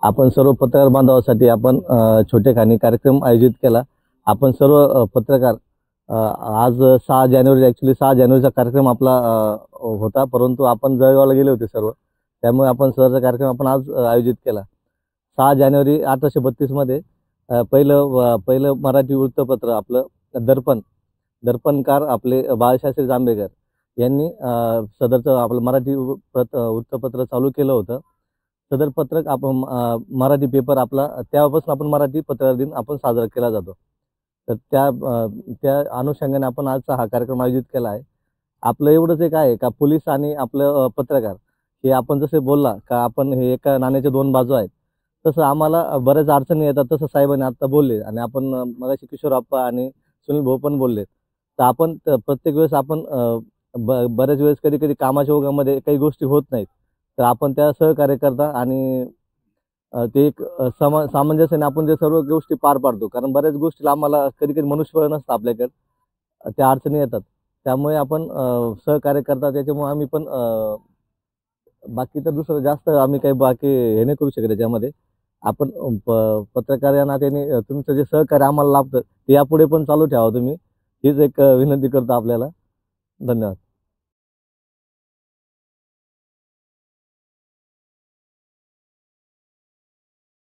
आपण सर्व पत्रकार बांधवासाठी आपण छोटेखानी कार्यक्रम आयोजित केला। आपण सर्व पत्रकार आज 6 जानेवारी ॲक्च्युअली 6 जानेवारीचा कार्यक्रम आपला होता, परंतु आपण जळगावला गेले होते सर्व, त्यामुळे आपण सहजचा कार्यक्रम आपण आज आयोजित केला। 6 जानेवारी 1832 मध्ये पहिलं मराठी वृत्तपत्र आपलं दर्पणकार आपले बाळशास्त्री जांभेकर यांनी सदरचं आपलं मराठी वृत्तपत्र चालू केलं होतं। सदर पत्रक आपण मराठी पेपर आपला त्यापासून आपण मराठी पत्रकार दिन आपण साजरा केला जातो। तर त्या अनुषंगाने आपण आजचा हा कार्यक्रम आयोजित केला आहे। आपलं एवढंच एक आहे का पोलीस आणि आपलं पत्रकार हे आपण जसे बोलला का आपण हे एका नाण्याच्या दोन बाजू आहेत, तसं आम्हाला बऱ्याच अडचणी येतात, तसं साहेबांनी आता बोलले आणि आपण मगाशी किशोर आप्पा आणि सुनील भाऊ पण बोलले। तर आपण प्रत्येक वेळेस आपण बऱ्याच वेळेस कधी कामाच्या ओघामध्ये काही गोष्टी होत नाहीत, तर आपण त्या सहकार्य करता आणि ते एक सामंजस्याने आपण ते सर्व गोष्टी पार पाडतो। कारण बऱ्याच गोष्टीला आम्हाला कधी मनुष्यबळ नसतं आपल्याकडे, त्या अडचणी येतात, त्यामुळे आपण सहकार्य करतात। त्याच्यामुळे आम्ही पण बाकी तर दुसरं जास्त आम्ही काही बाकी हे नाही करू शकत त्याच्यामध्ये। आपण पत्रकार या नात्याने तुमचं जे सहकार्य आम्हाला लाभतं ते यापुढे पण चालू ठेवा तुम्ही, हीच एक विनंती करतो आपल्याला। धन्यवाद।